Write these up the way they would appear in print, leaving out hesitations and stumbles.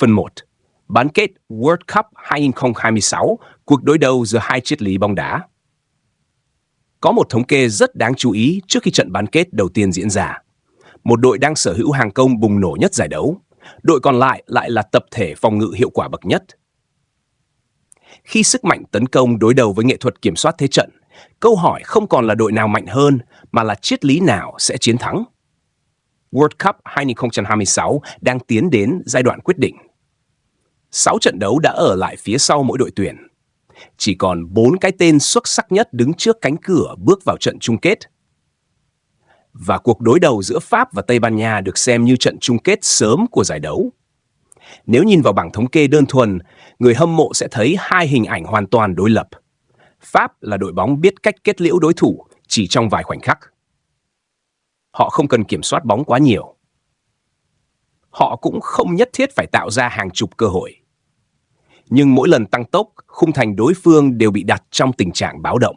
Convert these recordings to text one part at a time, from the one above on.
Phần 1. Bán kết World Cup 2026, cuộc đối đầu giữa hai triết lý bóng đá. Có một thống kê rất đáng chú ý trước khi trận bán kết đầu tiên diễn ra. Một đội đang sở hữu hàng công bùng nổ nhất giải đấu, đội còn lại là tập thể phòng ngự hiệu quả bậc nhất. Khi sức mạnh tấn công đối đầu với nghệ thuật kiểm soát thế trận, câu hỏi không còn là đội nào mạnh hơn mà là triết lý nào sẽ chiến thắng. World Cup 2026 đang tiến đến giai đoạn quyết định. 6 trận đấu đã ở lại phía sau mỗi đội tuyển. Chỉ còn 4 cái tên xuất sắc nhất đứng trước cánh cửa bước vào trận chung kết. Và cuộc đối đầu giữa Pháp và Tây Ban Nha được xem như trận chung kết sớm của giải đấu. Nếu nhìn vào bảng thống kê đơn thuần, người hâm mộ sẽ thấy hai hình ảnh hoàn toàn đối lập. Pháp là đội bóng biết cách kết liễu đối thủ chỉ trong vài khoảnh khắc. Họ không cần kiểm soát bóng quá nhiều. Họ cũng không nhất thiết phải tạo ra hàng chục cơ hội. Nhưng mỗi lần tăng tốc, khung thành đối phương đều bị đặt trong tình trạng báo động.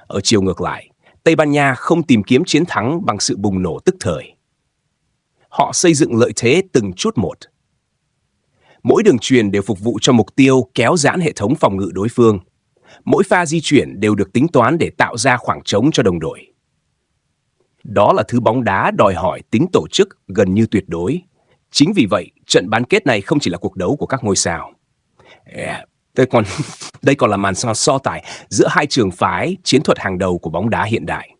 Ở chiều ngược lại, Tây Ban Nha không tìm kiếm chiến thắng bằng sự bùng nổ tức thời. Họ xây dựng lợi thế từng chút một. Mỗi đường chuyền đều phục vụ cho mục tiêu kéo giãn hệ thống phòng ngự đối phương. Mỗi pha di chuyển đều được tính toán để tạo ra khoảng trống cho đồng đội. Đó là thứ bóng đá đòi hỏi tính tổ chức gần như tuyệt đối. Chính vì vậy, trận bán kết này không chỉ là cuộc đấu của các ngôi sao. Đây còn là màn so tài giữa hai trường phái chiến thuật hàng đầu của bóng đá hiện đại.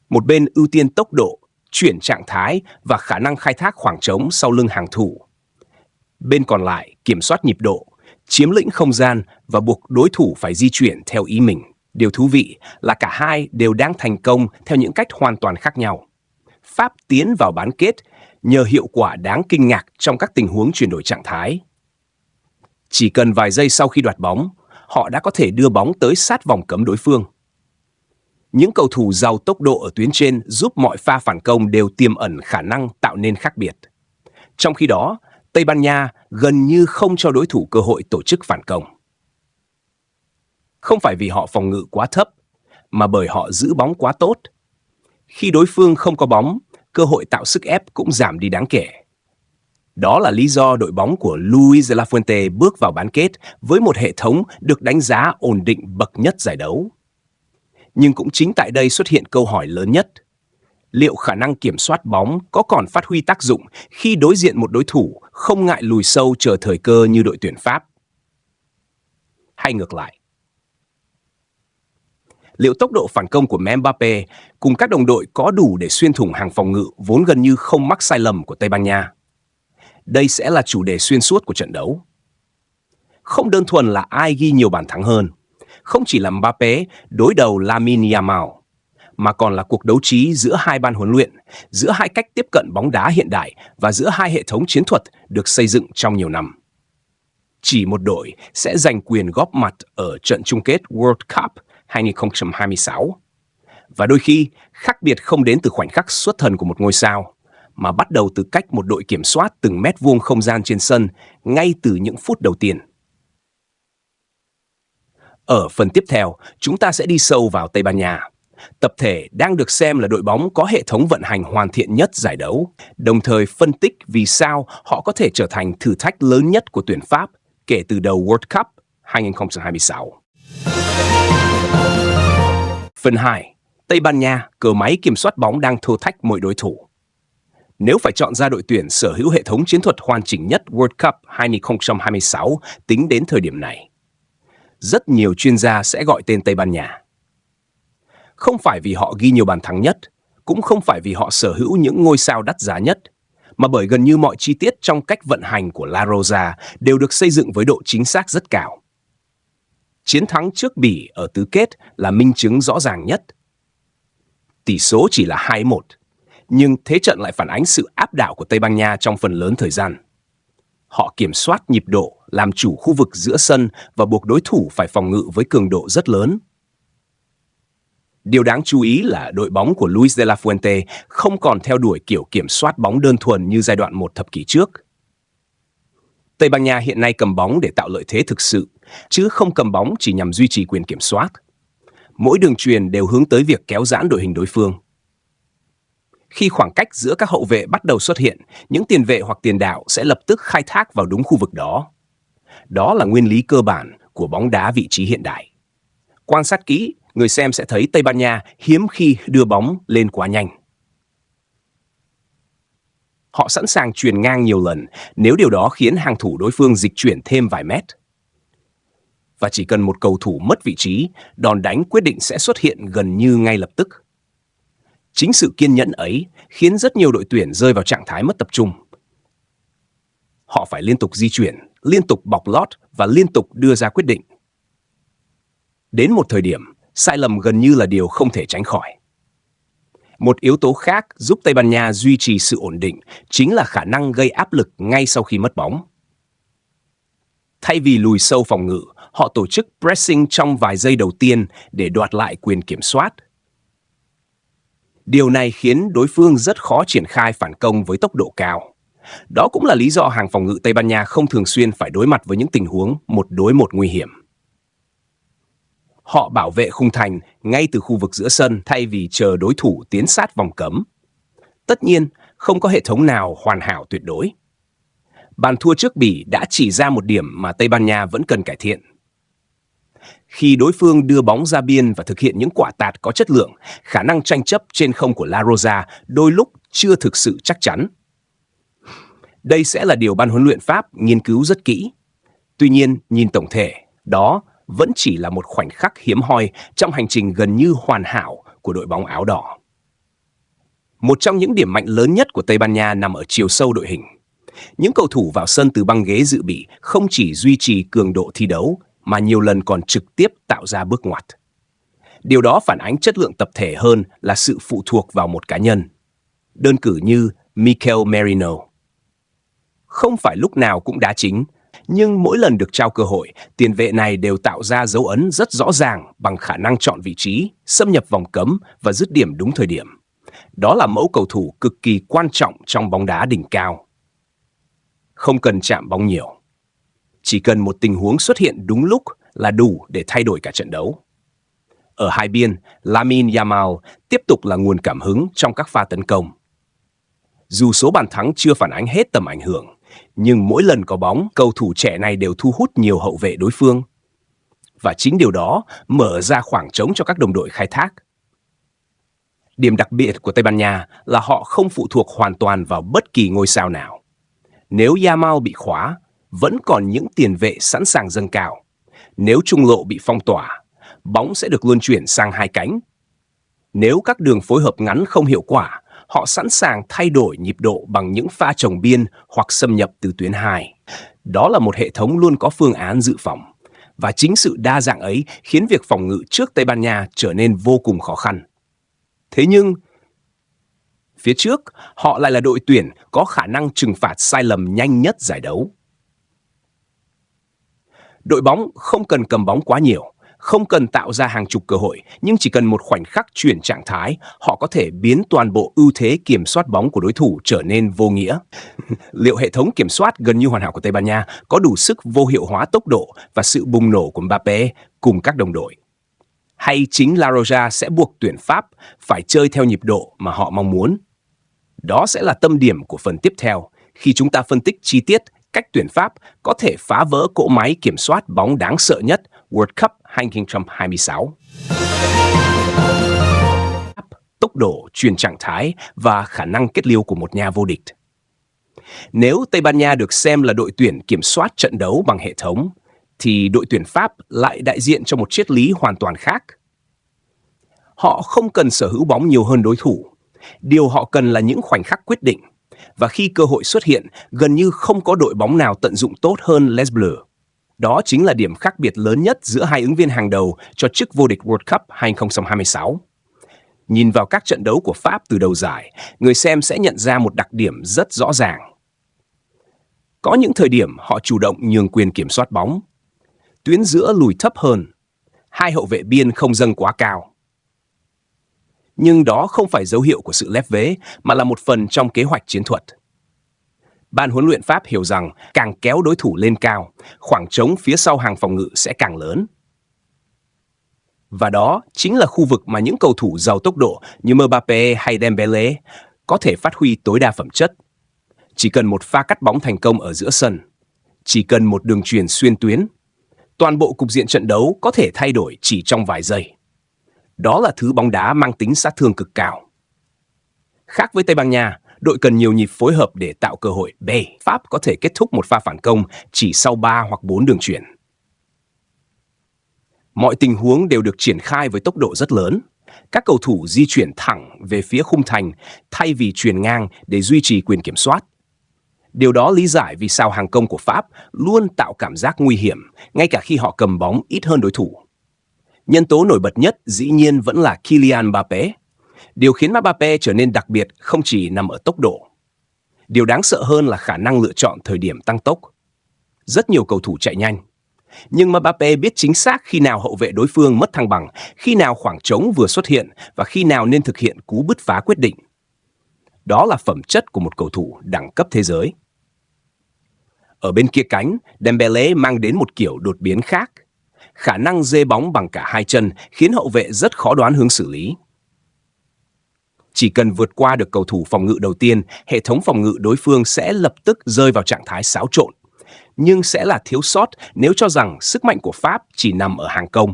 Một bên ưu tiên tốc độ, chuyển trạng thái và khả năng khai thác khoảng trống sau lưng hàng thủ. Bên còn lại kiểm soát nhịp độ, chiếm lĩnh không gian và buộc đối thủ phải di chuyển theo ý mình. Điều thú vị là cả hai đều đang thành công theo những cách hoàn toàn khác nhau. Pháp tiến vào bán kết nhờ hiệu quả đáng kinh ngạc trong các tình huống chuyển đổi trạng thái. Chỉ cần vài giây sau khi đoạt bóng, họ đã có thể đưa bóng tới sát vòng cấm đối phương. Những cầu thủ giàu tốc độ ở tuyến trên giúp mọi pha phản công đều tiềm ẩn khả năng tạo nên khác biệt. Trong khi đó, Tây Ban Nha gần như không cho đối thủ cơ hội tổ chức phản công. Không phải vì họ phòng ngự quá thấp, mà bởi họ giữ bóng quá tốt. Khi đối phương không có bóng, cơ hội tạo sức ép cũng giảm đi đáng kể. Đó là lý do đội bóng của Luis de la Fuente bước vào bán kết với một hệ thống được đánh giá ổn định bậc nhất giải đấu. Nhưng cũng chính tại đây xuất hiện câu hỏi lớn nhất. Liệu khả năng kiểm soát bóng có còn phát huy tác dụng khi đối diện một đối thủ không ngại lùi sâu chờ thời cơ như đội tuyển Pháp? Hay ngược lại? Liệu tốc độ phản công của Mbappé cùng các đồng đội có đủ để xuyên thủng hàng phòng ngự vốn gần như không mắc sai lầm của Tây Ban Nha? Đây sẽ là chủ đề xuyên suốt của trận đấu. Không đơn thuần là ai ghi nhiều bàn thắng hơn, không chỉ là Mbappé đối đầu Lamine Yamal, mà còn là cuộc đấu trí giữa hai ban huấn luyện, giữa hai cách tiếp cận bóng đá hiện đại và giữa hai hệ thống chiến thuật được xây dựng trong nhiều năm. Chỉ một đội sẽ giành quyền góp mặt ở trận chung kết World Cup 2026. Và đôi khi, khác biệt không đến từ khoảnh khắc xuất thần của một ngôi sao, mà bắt đầu từ cách một đội kiểm soát từng mét vuông không gian trên sân ngay từ những phút đầu tiên. Ở phần tiếp theo, chúng ta sẽ đi sâu vào Tây Ban Nha. Tập thể đang được xem là đội bóng có hệ thống vận hành hoàn thiện nhất giải đấu, đồng thời phân tích vì sao họ có thể trở thành thử thách lớn nhất của tuyển Pháp kể từ đầu World Cup 2026. Phần 2. Tây Ban Nha, cờ máy kiểm soát bóng đang thô thách mọi đối thủ. Nếu phải chọn ra đội tuyển sở hữu hệ thống chiến thuật hoàn chỉnh nhất World Cup 2026 tính đến thời điểm này, rất nhiều chuyên gia sẽ gọi tên Tây Ban Nha. Không phải vì họ ghi nhiều bàn thắng nhất, cũng không phải vì họ sở hữu những ngôi sao đắt giá nhất, mà bởi gần như mọi chi tiết trong cách vận hành của La Rosa đều được xây dựng với độ chính xác rất cao. Chiến thắng trước Bỉ ở tứ kết là minh chứng rõ ràng nhất. Tỷ số chỉ là 2-1, nhưng thế trận lại phản ánh sự áp đảo của Tây Ban Nha trong phần lớn thời gian. Họ kiểm soát nhịp độ, làm chủ khu vực giữa sân và buộc đối thủ phải phòng ngự với cường độ rất lớn. Điều đáng chú ý là đội bóng của Luis de la Fuente không còn theo đuổi kiểu kiểm soát bóng đơn thuần như giai đoạn một thập kỷ trước. Tây Ban Nha hiện nay cầm bóng để tạo lợi thế thực sự, chứ không cầm bóng chỉ nhằm duy trì quyền kiểm soát. Mỗi đường chuyền đều hướng tới việc kéo giãn đội hình đối phương. Khi khoảng cách giữa các hậu vệ bắt đầu xuất hiện, những tiền vệ hoặc tiền đạo sẽ lập tức khai thác vào đúng khu vực đó. Đó là nguyên lý cơ bản của bóng đá vị trí hiện đại. Quan sát kỹ, người xem sẽ thấy Tây Ban Nha hiếm khi đưa bóng lên quá nhanh. Họ sẵn sàng chuyền ngang nhiều lần nếu điều đó khiến hàng thủ đối phương dịch chuyển thêm vài mét. Và chỉ cần một cầu thủ mất vị trí, đòn đánh quyết định sẽ xuất hiện gần như ngay lập tức. Chính sự kiên nhẫn ấy khiến rất nhiều đội tuyển rơi vào trạng thái mất tập trung. Họ phải liên tục di chuyển, liên tục bọc lót và liên tục đưa ra quyết định. Đến một thời điểm, sai lầm gần như là điều không thể tránh khỏi. Một yếu tố khác giúp Tây Ban Nha duy trì sự ổn định chính là khả năng gây áp lực ngay sau khi mất bóng. Thay vì lùi sâu phòng ngự, họ tổ chức pressing trong vài giây đầu tiên để đoạt lại quyền kiểm soát. Điều này khiến đối phương rất khó triển khai phản công với tốc độ cao. Đó cũng là lý do hàng phòng ngự Tây Ban Nha không thường xuyên phải đối mặt với những tình huống 1-1 nguy hiểm. Họ bảo vệ khung thành ngay từ khu vực giữa sân thay vì chờ đối thủ tiến sát vòng cấm. Tất nhiên, không có hệ thống nào hoàn hảo tuyệt đối. Bàn thua trước Bỉ đã chỉ ra một điểm mà Tây Ban Nha vẫn cần cải thiện. Khi đối phương đưa bóng ra biên và thực hiện những quả tạt có chất lượng, khả năng tranh chấp trên không của La Rosa đôi lúc chưa thực sự chắc chắn. Đây sẽ là điều ban huấn luyện Pháp nghiên cứu rất kỹ. Tuy nhiên, nhìn tổng thể, đó vẫn chỉ là một khoảnh khắc hiếm hoi trong hành trình gần như hoàn hảo của đội bóng áo đỏ. Một trong những điểm mạnh lớn nhất của Tây Ban Nha nằm ở chiều sâu đội hình. Những cầu thủ vào sân từ băng ghế dự bị không chỉ duy trì cường độ thi đấu, mà nhiều lần còn trực tiếp tạo ra bước ngoặt. Điều đó phản ánh chất lượng tập thể hơn là sự phụ thuộc vào một cá nhân. Đơn cử như Mikel Merino. Không phải lúc nào cũng đá chính, nhưng mỗi lần được trao cơ hội, tiền vệ này đều tạo ra dấu ấn rất rõ ràng bằng khả năng chọn vị trí, xâm nhập vòng cấm và dứt điểm đúng thời điểm. Đó là mẫu cầu thủ cực kỳ quan trọng trong bóng đá đỉnh cao. Không cần chạm bóng nhiều. Chỉ cần một tình huống xuất hiện đúng lúc là đủ để thay đổi cả trận đấu. Ở hai biên, Lamine Yamal tiếp tục là nguồn cảm hứng trong các pha tấn công. Dù số bàn thắng chưa phản ánh hết tầm ảnh hưởng, nhưng mỗi lần có bóng, cầu thủ trẻ này đều thu hút nhiều hậu vệ đối phương. Và chính điều đó mở ra khoảng trống cho các đồng đội khai thác. Điểm đặc biệt của Tây Ban Nha là họ không phụ thuộc hoàn toàn vào bất kỳ ngôi sao nào. Nếu Yamal bị khóa, vẫn còn những tiền vệ sẵn sàng dâng cao. Nếu trung lộ bị phong tỏa, bóng sẽ được luân chuyển sang hai cánh. Nếu các đường phối hợp ngắn không hiệu quả, họ sẵn sàng thay đổi nhịp độ bằng những pha chồng biên hoặc xâm nhập từ tuyến 2. Đó là một hệ thống luôn có phương án dự phòng. Và chính sự đa dạng ấy khiến việc phòng ngự trước Tây Ban Nha trở nên vô cùng khó khăn. Thế nhưng, phía trước, họ lại là đội tuyển có khả năng trừng phạt sai lầm nhanh nhất giải đấu. Đội bóng không cần cầm bóng quá nhiều, không cần tạo ra hàng chục cơ hội, nhưng chỉ cần một khoảnh khắc chuyển trạng thái, họ có thể biến toàn bộ ưu thế kiểm soát bóng của đối thủ trở nên vô nghĩa. Liệu hệ thống kiểm soát gần như hoàn hảo của Tây Ban Nha có đủ sức vô hiệu hóa tốc độ và sự bùng nổ của Mbappé cùng các đồng đội? Hay chính La Roja sẽ buộc tuyển Pháp phải chơi theo nhịp độ mà họ mong muốn? Đó sẽ là tâm điểm của phần tiếp theo, khi chúng ta phân tích chi tiết cách tuyển Pháp có thể phá vỡ cỗ máy kiểm soát bóng đáng sợ nhất World Cup 2026. Tốc độ, truyền trạng thái và khả năng kết liêu của một nhà vô địch. Nếu Tây Ban Nha được xem là đội tuyển kiểm soát trận đấu bằng hệ thống, thì đội tuyển Pháp lại đại diện cho một triết lý hoàn toàn khác. Họ không cần sở hữu bóng nhiều hơn đối thủ. Điều họ cần là những khoảnh khắc quyết định. Và khi cơ hội xuất hiện, gần như không có đội bóng nào tận dụng tốt hơn Les Bleus. Đó chính là điểm khác biệt lớn nhất giữa hai ứng viên hàng đầu cho chức vô địch World Cup 2026. Nhìn vào các trận đấu của Pháp từ đầu giải, người xem sẽ nhận ra một đặc điểm rất rõ ràng. Có những thời điểm họ chủ động nhường quyền kiểm soát bóng. Tuyến giữa lùi thấp hơn. Hai hậu vệ biên không dâng quá cao. Nhưng đó không phải dấu hiệu của sự lép vế, mà là một phần trong kế hoạch chiến thuật. Ban huấn luyện Pháp hiểu rằng càng kéo đối thủ lên cao, khoảng trống phía sau hàng phòng ngự sẽ càng lớn. Và đó chính là khu vực mà những cầu thủ giàu tốc độ như Mbappé hay Dembélé có thể phát huy tối đa phẩm chất. Chỉ cần một pha cắt bóng thành công ở giữa sân, chỉ cần một đường chuyền xuyên tuyến, toàn bộ cục diện trận đấu có thể thay đổi chỉ trong vài giây. Đó là thứ bóng đá mang tính sát thương cực cao. Khác với Tây Ban Nha, đội cần nhiều nhịp phối hợp để tạo cơ hội. Pháp có thể kết thúc một pha phản công chỉ sau 3 hoặc 4 đường chuyền. Mọi tình huống đều được triển khai với tốc độ rất lớn. Các cầu thủ di chuyển thẳng về phía khung thành thay vì chuyền ngang để duy trì quyền kiểm soát. Điều đó lý giải vì sao hàng công của Pháp luôn tạo cảm giác nguy hiểm, ngay cả khi họ cầm bóng ít hơn đối thủ. Nhân tố nổi bật nhất dĩ nhiên vẫn là Kylian Mbappé. Điều khiến Mbappé trở nên đặc biệt không chỉ nằm ở tốc độ. Điều đáng sợ hơn là khả năng lựa chọn thời điểm tăng tốc. Rất nhiều cầu thủ chạy nhanh, nhưng Mbappé biết chính xác khi nào hậu vệ đối phương mất thăng bằng, khi nào khoảng trống vừa xuất hiện và khi nào nên thực hiện cú bứt phá quyết định. Đó là phẩm chất của một cầu thủ đẳng cấp thế giới. Ở bên kia cánh, Dembélé mang đến một kiểu đột biến khác. Khả năng dê bóng bằng cả hai chân khiến hậu vệ rất khó đoán hướng xử lý. Chỉ cần vượt qua được cầu thủ phòng ngự đầu tiên, hệ thống phòng ngự đối phương sẽ lập tức rơi vào trạng thái xáo trộn. Nhưng sẽ là thiếu sót nếu cho rằng sức mạnh của Pháp chỉ nằm ở hàng công.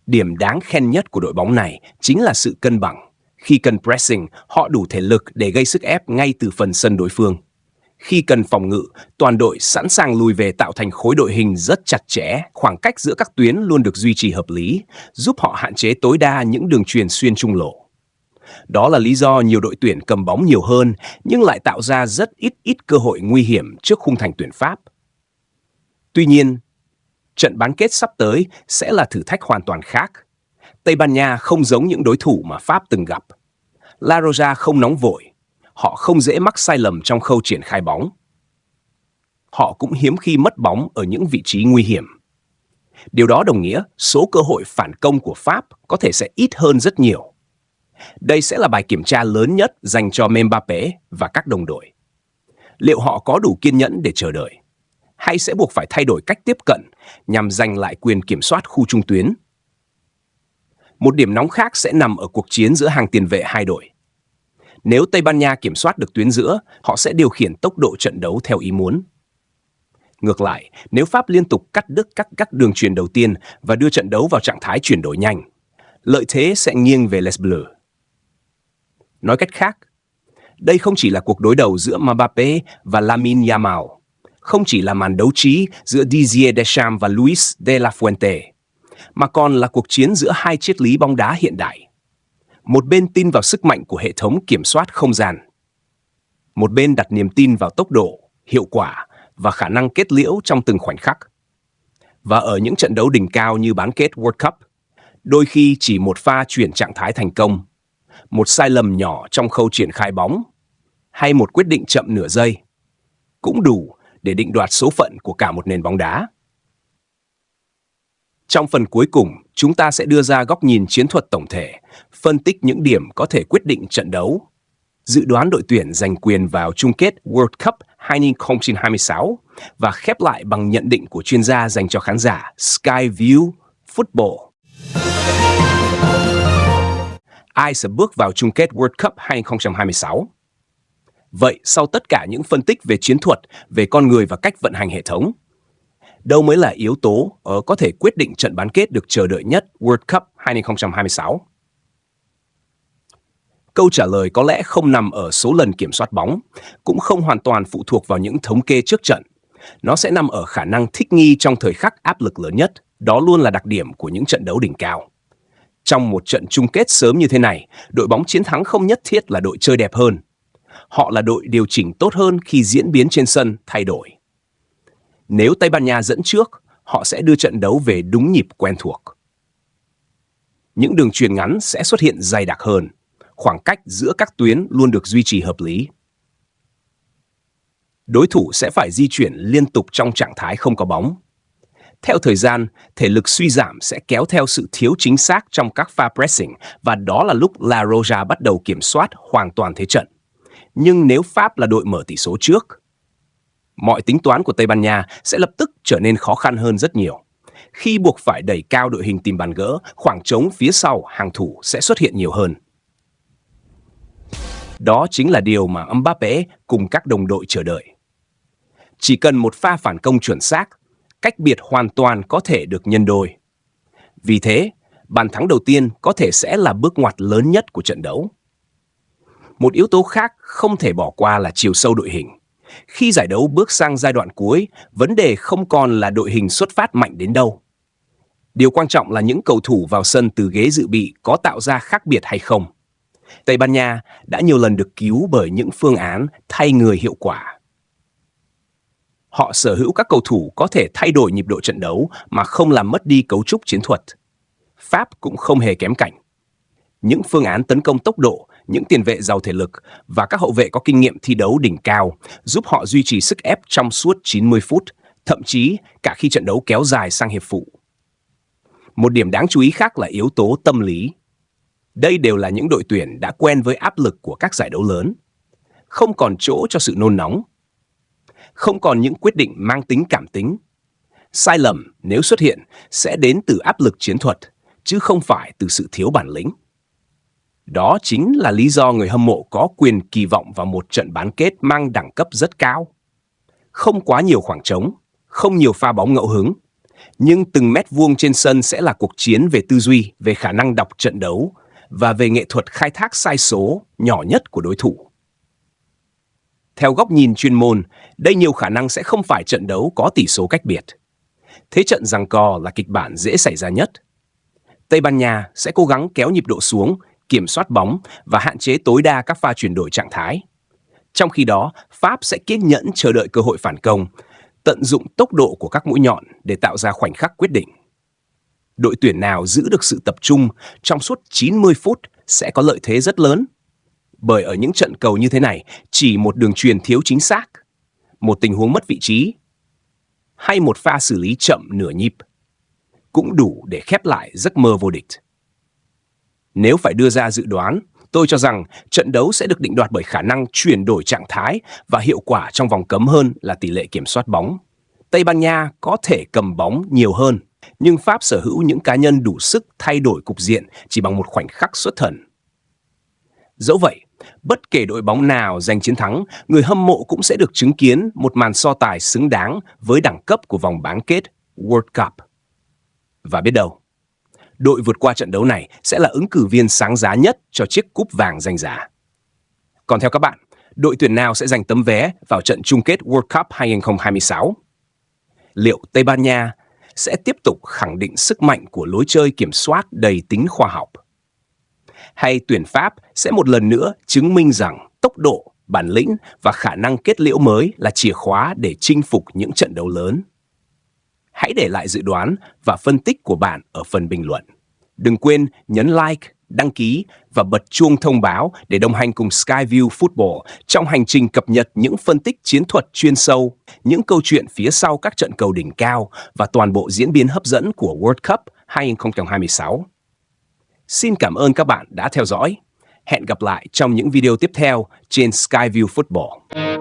Điểm đáng khen nhất của đội bóng này chính là sự cân bằng. Khi cần pressing, họ đủ thể lực để gây sức ép ngay từ phần sân đối phương. Khi cần phòng ngự, toàn đội sẵn sàng lùi về tạo thành khối đội hình rất chặt chẽ, khoảng cách giữa các tuyến luôn được duy trì hợp lý, giúp họ hạn chế tối đa những đường chuyền xuyên trung lộ. Đó là lý do nhiều đội tuyển cầm bóng nhiều hơn, nhưng lại tạo ra rất ít cơ hội nguy hiểm trước khung thành tuyển Pháp. Tuy nhiên, trận bán kết sắp tới sẽ là thử thách hoàn toàn khác. Tây Ban Nha không giống những đối thủ mà Pháp từng gặp. La Roja không nóng vội, họ không dễ mắc sai lầm trong khâu triển khai bóng. Họ cũng hiếm khi mất bóng ở những vị trí nguy hiểm. Điều đó đồng nghĩa số cơ hội phản công của Pháp có thể sẽ ít hơn rất nhiều. Đây sẽ là bài kiểm tra lớn nhất dành cho Mbappé và các đồng đội. Liệu họ có đủ kiên nhẫn để chờ đợi? Hay sẽ buộc phải thay đổi cách tiếp cận nhằm giành lại quyền kiểm soát khu trung tuyến? Một điểm nóng khác sẽ nằm ở cuộc chiến giữa hàng tiền vệ hai đội. Nếu Tây Ban Nha kiểm soát được tuyến giữa, họ sẽ điều khiển tốc độ trận đấu theo ý muốn. Ngược lại, nếu Pháp liên tục cắt đứt các đường chuyền đầu tiên và đưa trận đấu vào trạng thái chuyển đổi nhanh, lợi thế sẽ nghiêng về Les Bleus. Nói cách khác, đây không chỉ là cuộc đối đầu giữa Mbappé và Lamine Yamal, không chỉ là màn đấu trí giữa Didier Deschamps và Luis de la Fuente, mà còn là cuộc chiến giữa hai triết lý bóng đá hiện đại. Một bên tin vào sức mạnh của hệ thống kiểm soát không gian. Một bên đặt niềm tin vào tốc độ, hiệu quả và khả năng kết liễu trong từng khoảnh khắc. Và ở những trận đấu đỉnh cao như bán kết World Cup, đôi khi chỉ một pha chuyển trạng thái thành công, một sai lầm nhỏ trong khâu triển khai bóng, hay một quyết định chậm nửa giây, cũng đủ để định đoạt số phận của cả một nền bóng đá. Trong phần cuối cùng, chúng ta sẽ đưa ra góc nhìn chiến thuật tổng thể, phân tích những điểm có thể quyết định trận đấu, dự đoán đội tuyển giành quyền vào chung kết World Cup 2026 và khép lại bằng nhận định của chuyên gia dành cho khán giả Skyview Football. Ai sẽ bước vào chung kết World Cup 2026? Vậy, sau tất cả những phân tích về chiến thuật, về con người và cách vận hành hệ thống, đâu mới là yếu tố có thể quyết định trận bán kết được chờ đợi nhất World Cup 2026? Câu trả lời có lẽ không nằm ở số lần kiểm soát bóng, cũng không hoàn toàn phụ thuộc vào những thống kê trước trận. Nó sẽ nằm ở khả năng thích nghi trong thời khắc áp lực lớn nhất. Đó luôn là đặc điểm của những trận đấu đỉnh cao. Trong một trận chung kết sớm như thế này, đội bóng chiến thắng không nhất thiết là đội chơi đẹp hơn. Họ là đội điều chỉnh tốt hơn khi diễn biến trên sân thay đổi. Nếu Tây Ban Nha dẫn trước, họ sẽ đưa trận đấu về đúng nhịp quen thuộc. Những đường chuyền ngắn sẽ xuất hiện dày đặc hơn. Khoảng cách giữa các tuyến luôn được duy trì hợp lý. Đối thủ sẽ phải di chuyển liên tục trong trạng thái không có bóng. Theo thời gian, thể lực suy giảm sẽ kéo theo sự thiếu chính xác trong các pha pressing và đó là lúc La Roja bắt đầu kiểm soát hoàn toàn thế trận. Nhưng nếu Pháp là đội mở tỷ số trước, mọi tính toán của Tây Ban Nha sẽ lập tức trở nên khó khăn hơn rất nhiều. Khi buộc phải đẩy cao đội hình tìm bàn gỡ, khoảng trống phía sau hàng thủ sẽ xuất hiện nhiều hơn. Đó chính là điều mà Mbappé cùng các đồng đội chờ đợi. Chỉ cần một pha phản công chuẩn xác, cách biệt hoàn toàn có thể được nhân đôi. Vì thế, bàn thắng đầu tiên có thể sẽ là bước ngoặt lớn nhất của trận đấu. Một yếu tố khác không thể bỏ qua là chiều sâu đội hình. Khi giải đấu bước sang giai đoạn cuối, vấn đề không còn là đội hình xuất phát mạnh đến đâu. Điều quan trọng là những cầu thủ vào sân từ ghế dự bị có tạo ra khác biệt hay không. Tây Ban Nha đã nhiều lần được cứu bởi những phương án thay người hiệu quả. Họ sở hữu các cầu thủ có thể thay đổi nhịp độ trận đấu mà không làm mất đi cấu trúc chiến thuật. Pháp cũng không hề kém cạnh. Những phương án tấn công tốc độ, những tiền vệ giàu thể lực và các hậu vệ có kinh nghiệm thi đấu đỉnh cao giúp họ duy trì sức ép trong suốt 90 phút, thậm chí cả khi trận đấu kéo dài sang hiệp phụ. Một điểm đáng chú ý khác là yếu tố tâm lý. Đây đều là những đội tuyển đã quen với áp lực của các giải đấu lớn. Không còn chỗ cho sự nôn nóng. Không còn những quyết định mang tính cảm tính. Sai lầm nếu xuất hiện sẽ đến từ áp lực chiến thuật, chứ không phải từ sự thiếu bản lĩnh. Đó chính là lý do người hâm mộ có quyền kỳ vọng vào một trận bán kết mang đẳng cấp rất cao. Không quá nhiều khoảng trống, không nhiều pha bóng ngẫu hứng, nhưng từng mét vuông trên sân sẽ là cuộc chiến về tư duy, về khả năng đọc trận đấu và về nghệ thuật khai thác sai số nhỏ nhất của đối thủ. Theo góc nhìn chuyên môn, đây nhiều khả năng sẽ không phải trận đấu có tỷ số cách biệt. Thế trận giằng co là kịch bản dễ xảy ra nhất. Tây Ban Nha sẽ cố gắng kéo nhịp độ xuống, kiểm soát bóng và hạn chế tối đa các pha chuyển đổi trạng thái. Trong khi đó, Pháp sẽ kiên nhẫn chờ đợi cơ hội phản công, tận dụng tốc độ của các mũi nhọn để tạo ra khoảnh khắc quyết định. Đội tuyển nào giữ được sự tập trung trong suốt 90 phút sẽ có lợi thế rất lớn. Bởi ở những trận cầu như thế này, chỉ một đường chuyền thiếu chính xác, một tình huống mất vị trí, hay một pha xử lý chậm nửa nhịp cũng đủ để khép lại giấc mơ vô địch. Nếu phải đưa ra dự đoán, tôi cho rằng trận đấu sẽ được định đoạt bởi khả năng chuyển đổi trạng thái và hiệu quả trong vòng cấm hơn là tỷ lệ kiểm soát bóng. Tây Ban Nha có thể cầm bóng nhiều hơn, nhưng Pháp sở hữu những cá nhân đủ sức thay đổi cục diện chỉ bằng một khoảnh khắc xuất thần. Dẫu vậy, bất kể đội bóng nào giành chiến thắng, người hâm mộ cũng sẽ được chứng kiến một màn so tài xứng đáng với đẳng cấp của vòng bán kết World Cup. Và biết đâu, đội vượt qua trận đấu này sẽ là ứng cử viên sáng giá nhất cho chiếc cúp vàng danh giá. Còn theo các bạn, đội tuyển nào sẽ giành tấm vé vào trận chung kết World Cup 2026? Liệu Tây Ban Nha sẽ tiếp tục khẳng định sức mạnh của lối chơi kiểm soát đầy tính khoa học? Hay tuyển Pháp sẽ một lần nữa chứng minh rằng tốc độ, bản lĩnh và khả năng kết liễu mới là chìa khóa để chinh phục những trận đấu lớn? Hãy để lại dự đoán và phân tích của bạn ở phần bình luận. Đừng quên nhấn like, đăng ký và bật chuông thông báo để đồng hành cùng Skyview Football trong hành trình cập nhật những phân tích chiến thuật chuyên sâu, những câu chuyện phía sau các trận cầu đỉnh cao và toàn bộ diễn biến hấp dẫn của World Cup 2026. Xin cảm ơn các bạn đã theo dõi. Hẹn gặp lại trong những video tiếp theo trên Skyview Football.